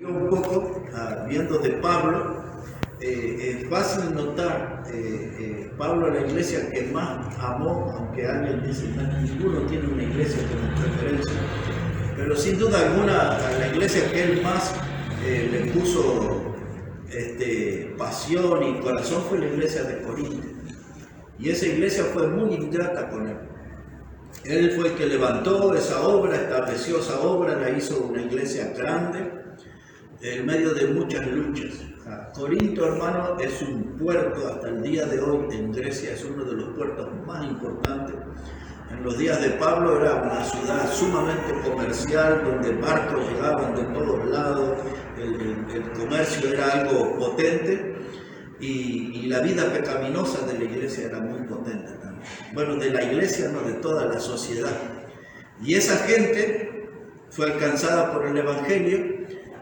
Un poco viendo de Pablo, es fácil notar Pablo la iglesia que más amó, aunque alguien dice que ninguno tiene una iglesia como preferencia, pero sin duda alguna la iglesia que él más le puso pasión y corazón fue la iglesia de Corinto, y esa iglesia fue muy ingrata con él. Él fue el que levantó esa obra, estableció esa obra, la hizo una iglesia grande en medio de muchas luchas. Corinto, hermano, es un puerto hasta el día de hoy en Grecia, es uno de los puertos más importantes. En los días de Pablo era una ciudad sumamente comercial, donde barcos llegaban de todos lados, el comercio era algo potente y la vida pecaminosa de la iglesia era muy potente también. Bueno, de la iglesia, no, de toda la sociedad. Y esa gente fue alcanzada por el Evangelio.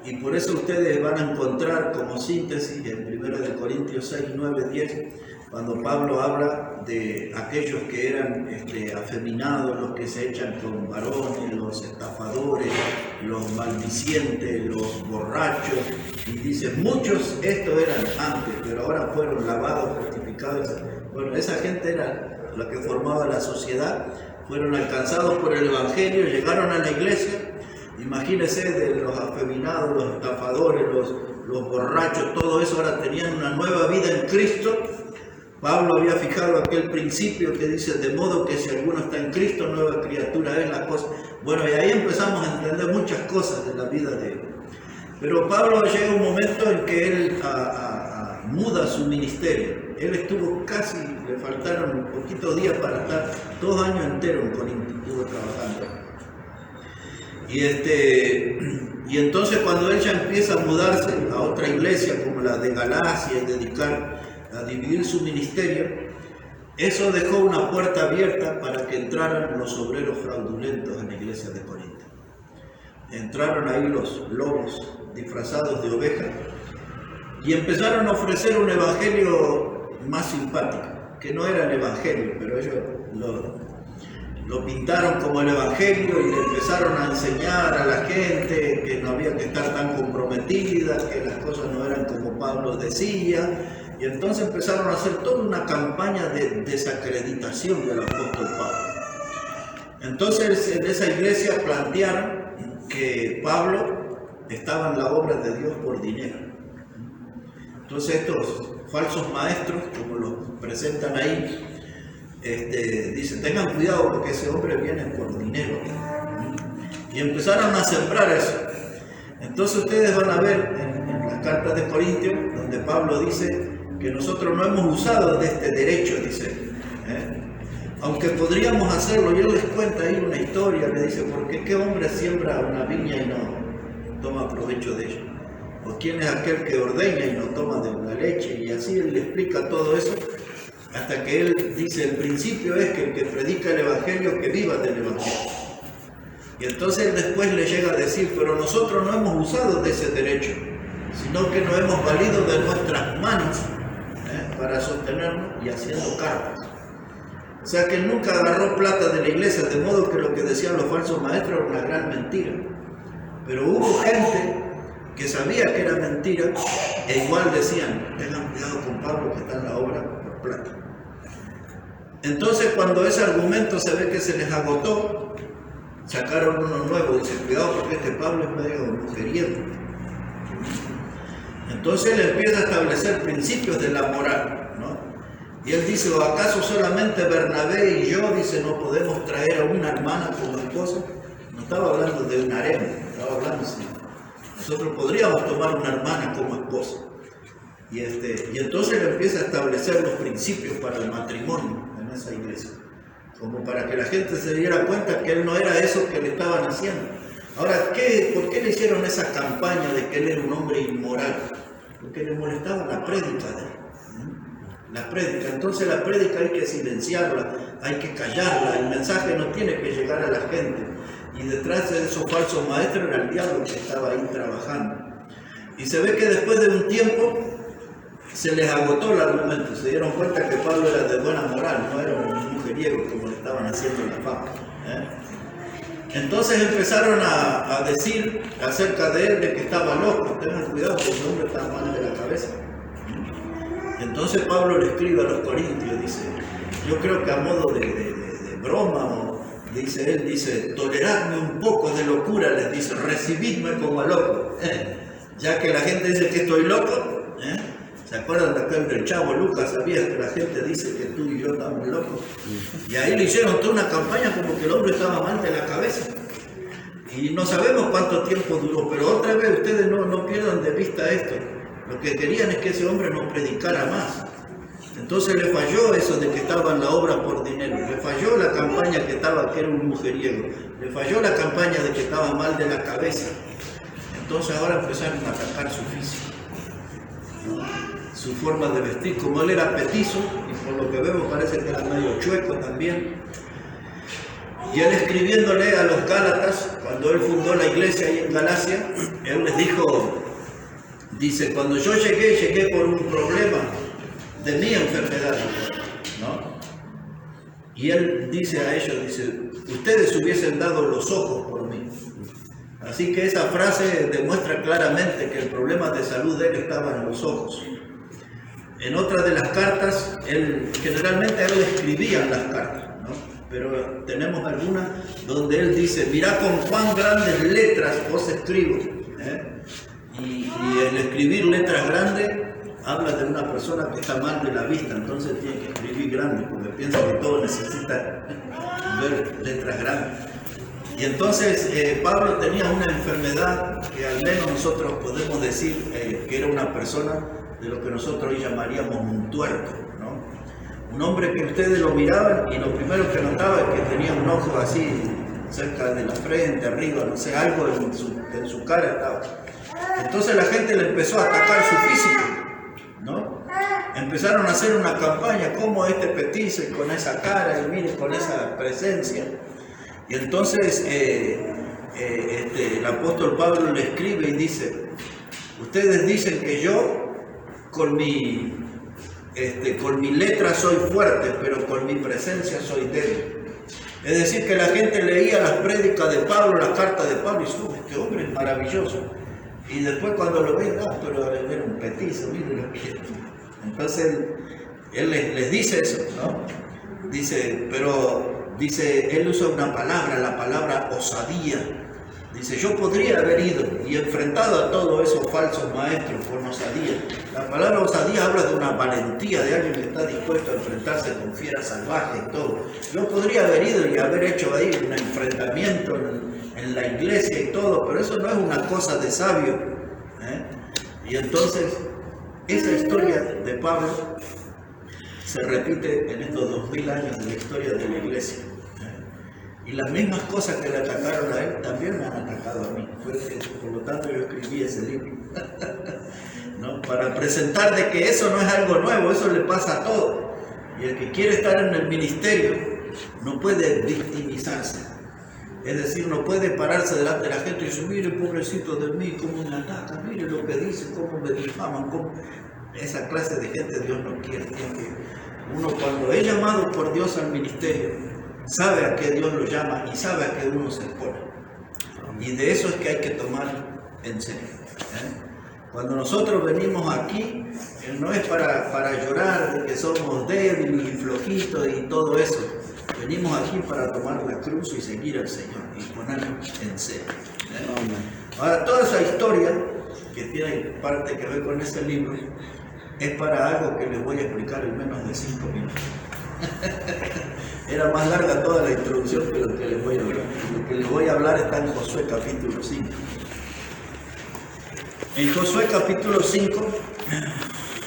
Y por eso ustedes van a encontrar como síntesis en 1 Corintios 6, 9, 10, cuando Pablo habla de aquellos que eran afeminados, los que se echan con varones, los estafadores, los maldicientes, los borrachos, y dice, muchos estos eran antes, pero ahora fueron lavados, justificados. Bueno, esa gente era la que formaba la sociedad, fueron alcanzados por el Evangelio, llegaron a la iglesia. Imagínense, de los afeminados, los estafadores, los borrachos, todo eso ahora tenían una nueva vida en Cristo. Pablo había fijado aquel principio que dice, de modo que si alguno está en Cristo, nueva criatura es la cosa. Bueno, y ahí empezamos a entender muchas cosas de la vida de él. Pero Pablo llega un momento en que él muda su ministerio. Él estuvo casi, le faltaron un poquito días para estar 2 años enteros en Corinto, estuvo trabajando. Y entonces cuando él ya empieza a mudarse a otra iglesia como la de Galacia y dedicar a dividir su ministerio, eso dejó una puerta abierta para que entraran los obreros fraudulentos en la iglesia de Corinto. Entraron ahí los lobos disfrazados de ovejas y empezaron a ofrecer un evangelio más simpático, que no era el evangelio, pero ellos lo pintaron como el evangelio y le empezaron a enseñar a la gente que no había que estar tan comprometida, que las cosas no eran como Pablo decía, y entonces empezaron a hacer toda una campaña de desacreditación del apóstol Pablo. Entonces en esa iglesia plantearon que Pablo estaba en la obra de Dios por dinero. Entonces estos falsos maestros, como los presentan ahí, dice, tengan cuidado porque ese hombre viene por dinero. Y empezaron a sembrar eso. Entonces ustedes van a ver en las cartas de Corintios, donde Pablo dice que nosotros no hemos usado de este derecho, dice, aunque podríamos hacerlo. Yo les cuento ahí una historia, le dice, porque qué hombre siembra una viña y no toma provecho de ella, o quién es aquel que ordeña y no toma de la leche, y así él le explica todo eso. Hasta que él dice, el principio es que el que predica el evangelio, que viva del evangelio. Y entonces él después le llega a decir, pero nosotros no hemos usado de ese derecho, sino que nos hemos valido de nuestras manos para sostenernos y haciendo cartas. O sea que él nunca agarró plata de la iglesia, de modo que lo que decían los falsos maestros era una gran mentira. Pero hubo gente que sabía que era mentira e igual decían, tengan cuidado con Pablo que está en la obra por plata. Entonces cuando ese argumento se ve que se les agotó, sacaron uno nuevo, dice, cuidado porque este Pablo es medio mujeriego. Entonces él empieza a establecer principios de la moral, ¿no? Y él dice, ¿o acaso solamente Bernabé y yo, dice, no podemos traer a una hermana como esposa? No estaba hablando de un harem, estaba hablando así. Nosotros podríamos tomar una hermana como esposa. Y entonces él empieza a establecer los principios para el matrimonio en esa iglesia, como para que la gente se diera cuenta que él no era eso que le estaban haciendo. Ahora, ¿por qué le hicieron esa campaña de que él era un hombre inmoral? Porque le molestaba la prédica de él. La prédica. Entonces la prédica hay que silenciarla, hay que callarla, el mensaje no tiene que llegar a la gente. Y detrás de esos falsos maestros era el diablo que estaba ahí trabajando. Y se ve que después de un tiempo se les agotó el argumento, se dieron cuenta que Pablo era de buena moral, no era un mujeriego como le estaban haciendo en la fama. Entonces empezaron a decir acerca de él de que estaba loco. Tengan cuidado, que el hombre está mal de la cabeza. Entonces Pablo le escribe a los corintios, dice, yo creo que a modo de broma, o dice él, dice, toleradme un poco de locura, les dice, recibidme como loco. Ya que la gente dice que estoy loco, ¿se acuerdan de aquel del Chavo Lucas? ¿Sabías que la gente dice que tú y yo estamos locos? Y ahí le hicieron toda una campaña como que el hombre estaba mal de la cabeza. Y no sabemos cuánto tiempo duró, pero otra vez ustedes no pierdan de vista esto. Lo que querían es que ese hombre no predicara más. Entonces le falló eso de que estaba en la obra por dinero, le falló la campaña que era un mujeriego, le falló la campaña de que estaba mal de la cabeza. Entonces ahora empezaron a atacar su físico, su forma de vestir. Como él era petizo, y por lo que vemos parece que era medio chueco también. Y él escribiéndole a los Gálatas, cuando él fundó la iglesia ahí en Galacia, él les dijo, dice, cuando yo llegué por un problema de mi enfermedad, ¿no? Y él dice a ellos, dice, ustedes hubiesen dado los ojos por mí. Así que esa frase demuestra claramente que el problema de salud de él estaba en los ojos. En otra de las cartas, generalmente a él le escribían las cartas, ¿no? Pero tenemos algunas donde él dice, mirá con cuán grandes letras os escribo. Y el escribir letras grandes habla de una persona que está mal de la vista, entonces tiene que escribir grande, porque piensa que todo necesita ver letras grandes. Y entonces Pablo tenía una enfermedad que al menos nosotros podemos decir que era una persona de lo que nosotros hoy llamaríamos un tuerto, ¿no? Un hombre que ustedes lo miraban y lo primero que notaba es que tenía un ojo así cerca de la frente, arriba, no sé, algo en su cara estaba. Entonces la gente le empezó a atacar su físico, ¿no? Empezaron a hacer una campaña, como este petizo con esa cara y mire, con esa presencia. Y entonces el apóstol Pablo le escribe y dice, ustedes dicen que yo con mi letra soy fuerte, pero con mi presencia soy débil. Es decir, que la gente leía las prédicas de Pablo, las cartas de Pablo y dice, este hombre es maravilloso. Y después cuando lo ven, pero era un petizo, mire lo que era. Entonces él les dice eso, ¿no? Dice, él usa una palabra, la palabra osadía. Dice, yo podría haber ido y enfrentado a todos esos falsos maestros con osadía. La palabra osadía habla de una valentía, de alguien que está dispuesto a enfrentarse con fieras salvajes y todo. Yo podría haber ido y haber hecho ahí un enfrentamiento en la iglesia y todo, pero eso no es una cosa de sabio. Y entonces, esa historia de Pablo se repite en estos 2000 años de la historia de la iglesia. Y las mismas cosas que le atacaron a él también me han atacado a mí. Por lo tanto yo escribí ese libro. ¿No? Para presentar de que eso no es algo nuevo, eso le pasa a todos. Y el que quiere estar en el ministerio no puede victimizarse. Es decir, no puede pararse delante de la gente y decir, mire pobrecito de mí, cómo me atacan, mire lo que dice, cómo me difaman. Esa clase de gente Dios no quiere. Uno cuando es llamado por Dios al ministerio, sabe a qué Dios lo llama y sabe a qué uno se expone. Y de eso es que hay que tomar en serio. Cuando nosotros venimos aquí, no es para llorar de que somos débiles y flojitos y todo eso. Venimos aquí para tomar la cruz y seguir al Señor y ponernos en serio. Ahora, toda esa historia que tiene parte que ver con este libro es para algo que les voy a explicar en menos de 5 minutos. Era más larga toda la introducción que lo que les voy a hablar. Lo que les voy a hablar está en Josué capítulo 5. En Josué capítulo 5,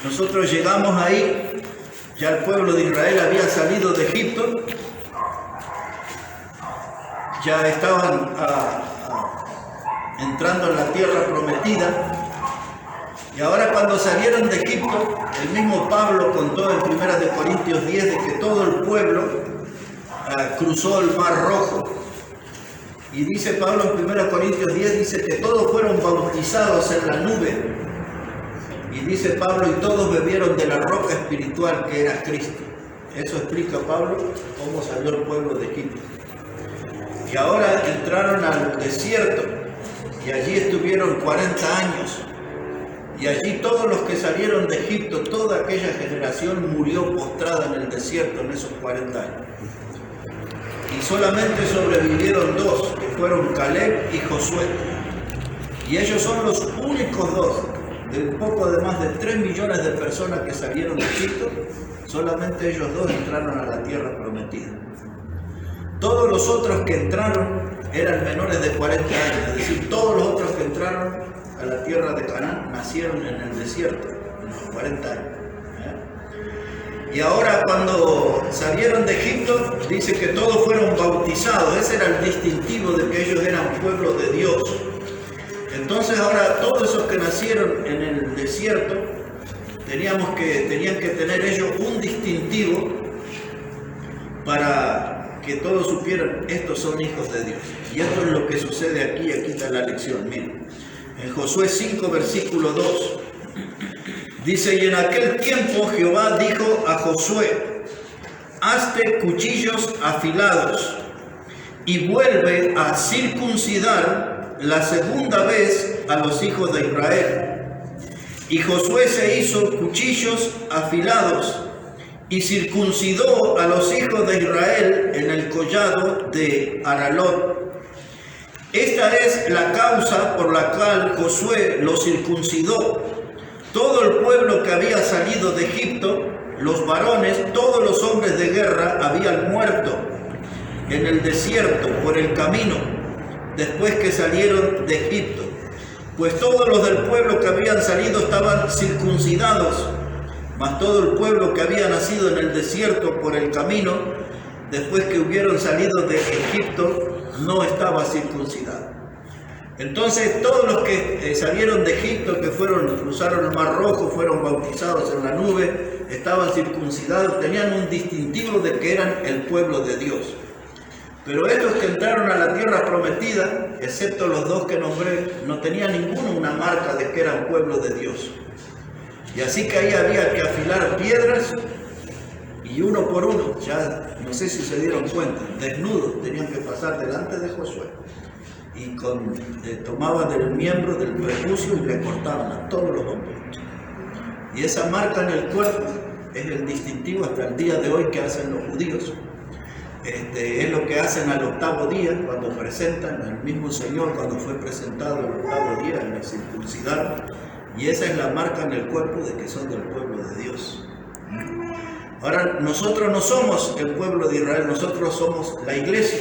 nosotros llegamos ahí, ya el pueblo de Israel había salido de Egipto, ya estaban entrando en la tierra prometida. Y ahora cuando salieron de Egipto, el mismo Pablo contó en 1 Corintios 10 de que todo el pueblo cruzó el Mar Rojo. Y dice Pablo en 1 Corintios 10, dice que todos fueron bautizados en la nube. Y dice Pablo, y todos bebieron de la roca espiritual que era Cristo. Eso explica Pablo cómo salió el pueblo de Egipto. Y ahora entraron al desierto y allí estuvieron 40 años. Y allí todos los que salieron de Egipto, toda aquella generación murió postrada en el desierto en esos 40 años. Y solamente sobrevivieron dos, que fueron Caleb y Josué. Y ellos son los únicos dos, de un poco de más de 3 millones de personas que salieron de Egipto, solamente ellos dos entraron a la tierra prometida. Todos los otros que entraron eran menores de 40 años, es decir, todos los otros que entraron a la tierra de Canaán nacieron en el desierto, en los 40 años. Y ahora cuando salieron de Egipto, dice que todos fueron bautizados. Ese era el distintivo de que ellos eran pueblo de Dios. Entonces ahora todos esos que nacieron en el desierto, tenían que tener ellos un distintivo para que todos supieran, estos son hijos de Dios. Y esto es lo que sucede aquí está la lección. Miren, en Josué 5, versículo 2, dice: y en aquel tiempo Jehová dijo a Josué: hazte cuchillos afilados y vuelve a circuncidar la segunda vez a los hijos de Israel. Y Josué se hizo cuchillos afilados y circuncidó a los hijos de Israel en el collado de Aralot. Esta es la causa por la cual Josué los circuncidó. Todo el pueblo que había salido de Egipto, los varones, todos los hombres de guerra habían muerto en el desierto por el camino, después que salieron de Egipto. Pues todos los del pueblo que habían salido estaban circuncidados, mas todo el pueblo que había nacido en el desierto por el camino, después que hubieron salido de Egipto, no estaba circuncidado. Entonces todos los que salieron de Egipto, que cruzaron el Mar Rojo, fueron bautizados en la nube, estaban circuncidados, tenían un distintivo de que eran el pueblo de Dios. Pero estos que entraron a la tierra prometida, excepto los dos que nombré, no tenían ninguno una marca de que eran pueblo de Dios. Y así que ahí había que afilar piedras, y uno por uno, ya no sé si se dieron cuenta, desnudos tenían que pasar delante de Josué. Y tomaban del miembro del prepucio y le cortaban a todos los hombres. Y esa marca en el cuerpo es el distintivo hasta el día de hoy que hacen los judíos. Es lo que hacen al octavo día, cuando presentan al mismo Señor, cuando fue presentado el octavo día, le circuncidaron. Y esa es la marca en el cuerpo de que son del pueblo de Dios. Ahora, nosotros no somos el pueblo de Israel, nosotros somos la iglesia.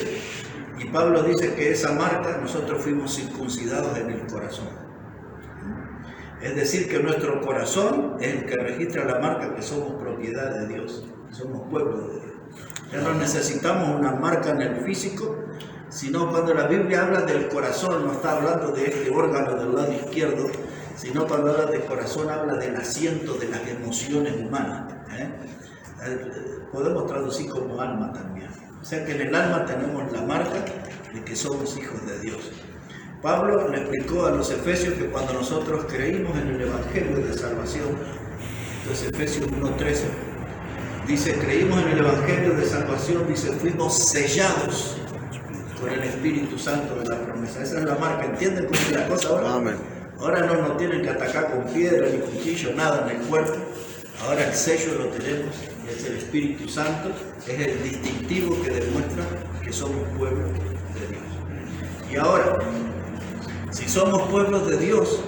Y Pablo dice que esa marca, nosotros fuimos circuncidados en el corazón. Es decir, que nuestro corazón es el que registra la marca que somos propiedad de Dios, somos pueblo de Dios. Ya no necesitamos una marca en el físico, sino cuando la Biblia habla del corazón, no está hablando de este órgano del lado izquierdo, sino cuando habla de corazón, habla del asiento de las emociones humanas. Podemos traducir como alma también. O sea que en el alma tenemos la marca de que somos hijos de Dios. Pablo le explicó a los efesios que cuando nosotros creímos en el Evangelio de salvación, entonces Efesios 1:13, dice, creímos en el Evangelio de salvación, dice, fuimos sellados con el Espíritu Santo de la promesa. Esa es la marca. ¿Entienden cómo es la cosa ahora? Amén. Ahora no nos tienen que atacar con piedra ni cuchillo, nada en el cuerpo. Ahora el sello lo tenemos, es el Espíritu Santo, es el distintivo que demuestra que somos pueblo de Dios. Y ahora, si somos pueblos de Dios,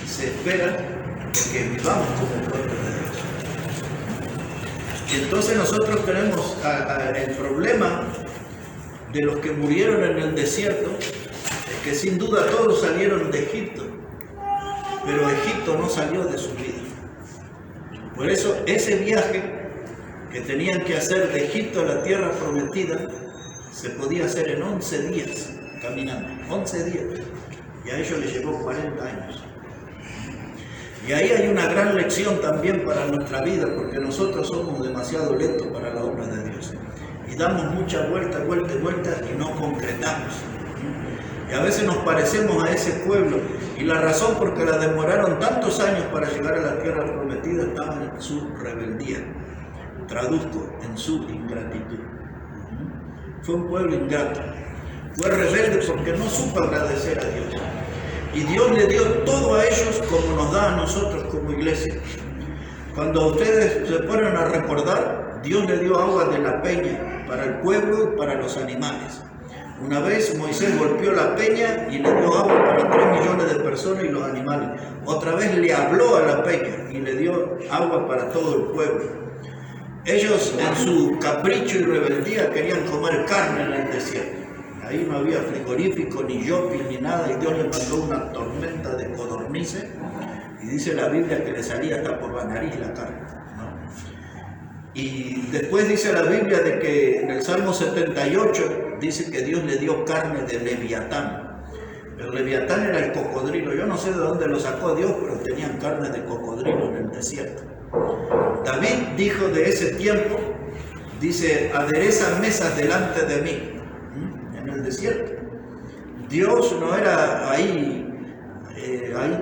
se espera que vivamos como pueblo de Dios. Y entonces nosotros tenemos el problema de los que murieron en el desierto, es que sin duda todos salieron de Egipto, pero Egipto no salió de su vida. Por eso ese viaje que tenían que hacer de Egipto a la tierra prometida se podía hacer en 11 días caminando, 11 días, y a ellos les llevó 40 años. Y ahí hay una gran lección también para nuestra vida, porque nosotros somos demasiado lentos para la obra de Dios y damos muchas vueltas y no concretamos. Y a veces nos parecemos a ese pueblo, y la razón por que la demoraron tantos años para llegar a la tierra prometida estaba en su rebeldía. Traduzco, en su ingratitud. Fue un pueblo ingrato, Fue rebelde porque no supo agradecer a Dios. Y Dios le dio todo a ellos como nos da a nosotros como iglesia. Cuando ustedes se ponen a recordar, Dios le dio agua de la peña para el pueblo y para los animales. Una vez Moisés golpeó la peña y le dio agua para 3 millones de personas y los animales. Otra vez le habló a la peña y le dio agua para todo el pueblo. Ellos en su capricho y rebeldía querían comer carne en el desierto. Ahí no había frigorífico, ni shopping, ni nada, y Dios les mandó una tormenta de codornices, y dice la Biblia que le salía hasta por la nariz la carne, ¿no? Y después dice la Biblia de que en el Salmo 78 dice que Dios le dio carne de Leviatán. El Leviatán era el cocodrilo. Yo no sé de dónde lo sacó Dios, pero tenían carne de cocodrilo en el desierto. David dijo de ese tiempo, dice, adereza mesas delante de mí, en el desierto. Dios no era ahí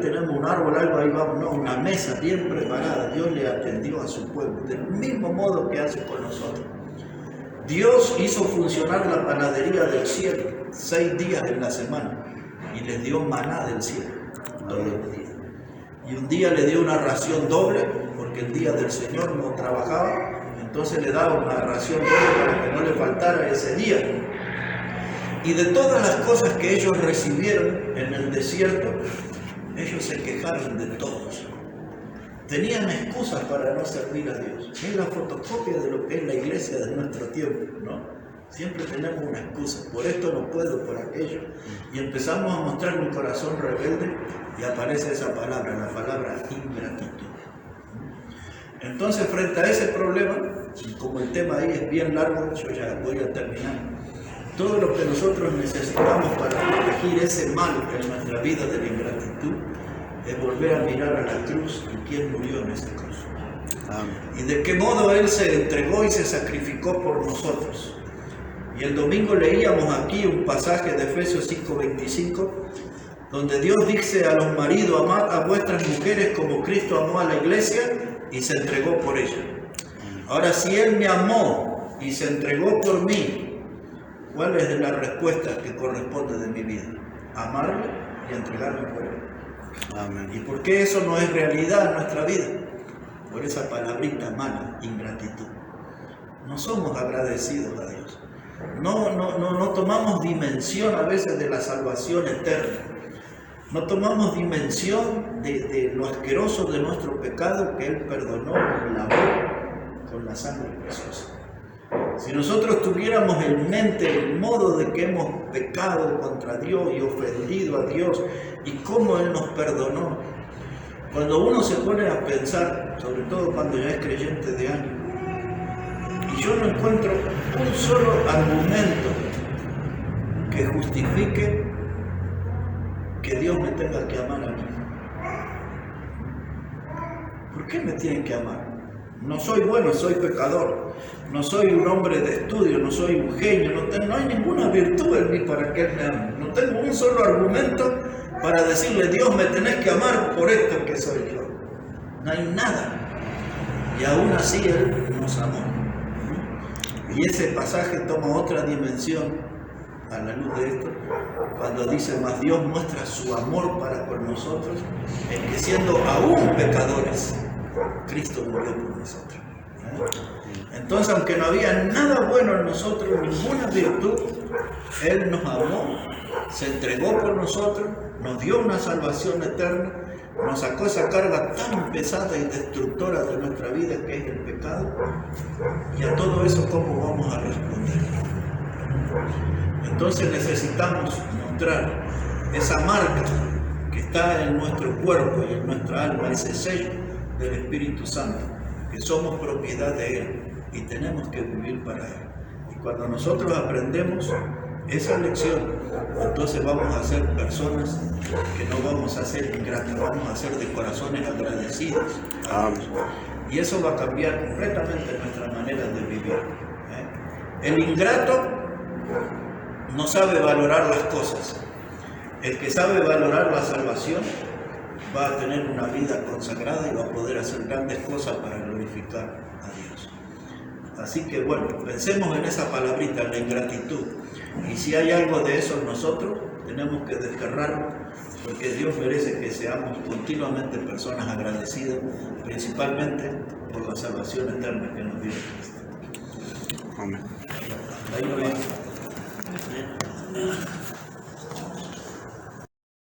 tenemos un árbol, algo, ahí vamos, no, una mesa bien preparada. Dios le atendió a su pueblo, del mismo modo que hace con nosotros. Dios hizo funcionar la panadería del cielo 6 días en la semana y les dio maná del cielo todos los días. Y un día le dio una ración doble, porque el día del Señor no trabajaba, entonces le daba una ración doble para que no le faltara ese día. Y de todas las cosas que ellos recibieron en el desierto, ellos se quejaron de todos. Tenían excusas para no servir a Dios. Es la fotocopia de lo que es la iglesia de nuestro tiempo, ¿no? Siempre tenemos una excusa. Por esto no puedo, por aquello. Y empezamos a mostrar un corazón rebelde y aparece esa palabra, la palabra ingratitud. Entonces, frente a ese problema, y como el tema ahí es bien largo, yo ya voy a terminar. Todo lo que nosotros necesitamos para corregir ese mal en nuestra vida de la ingratitud es volver a mirar a la cruz y quién murió en esa cruz. Amén. Y de qué modo Él se entregó y se sacrificó por nosotros. Y el domingo leíamos aquí un pasaje de Efesios 5:25, donde Dios dice a los maridos, amad a vuestras mujeres como Cristo amó a la iglesia y se entregó por ella. Ahora, si Él me amó y se entregó por mí, ¿cuál es la respuesta que corresponde de mi vida? Amarle y entregarme por Él. Amén. ¿Y por qué eso no es realidad en nuestra vida? Por esa palabrita mala, ingratitud. No somos agradecidos a Dios. No tomamos dimensión a veces de la salvación eterna. No tomamos dimensión de lo asqueroso de nuestro pecado que Él perdonó y lavó con la sangre preciosa. Si nosotros tuviéramos en mente el modo de que hemos pecado contra Dios y ofendido a Dios y cómo Él nos perdonó, cuando uno se pone a pensar, sobre todo cuando ya es creyente de años, y yo no encuentro un solo argumento que justifique que Dios me tenga que amar a mí. ¿Por qué me tienen que amar? No soy bueno, soy pecador. No soy un hombre de estudio, no soy un genio, no hay ninguna virtud en mí para que Él me ame. No tengo un solo argumento para decirle, Dios, me tenés que amar por esto que soy yo. No hay nada. Y aún así Él nos amó. Y ese pasaje toma otra dimensión a la luz de esto, cuando dice, mas Dios muestra su amor para con nosotros, en que siendo aún pecadores, Cristo murió por nosotros. Entonces, aunque no había nada bueno en nosotros, ninguna virtud, Él nos amó, se entregó por nosotros, nos dio una salvación eterna, nos sacó esa carga tan pesada y destructora de nuestra vida que es el pecado. Y a todo eso, ¿cómo vamos a responder? Entonces necesitamos mostrar esa marca que está en nuestro cuerpo y en nuestra alma, ese sello del Espíritu Santo, que somos propiedad de Él y tenemos que vivir para Él. Y cuando nosotros aprendemos esa lección, entonces vamos a ser personas que no vamos a ser ingratas, vamos a ser de corazones agradecidos. Y eso va a cambiar completamente nuestra manera de vivir. El ingrato no sabe valorar las cosas. El que sabe valorar la salvación va a tener una vida consagrada y va a poder hacer grandes cosas para glorificar a Dios. Así que bueno, pensemos en esa palabrita, la ingratitud. Y si hay algo de eso en nosotros, tenemos que desterrarlo, porque Dios merece que seamos continuamente personas agradecidas, principalmente por la salvación eterna que nos dio Cristo. Amén. Ahí no va.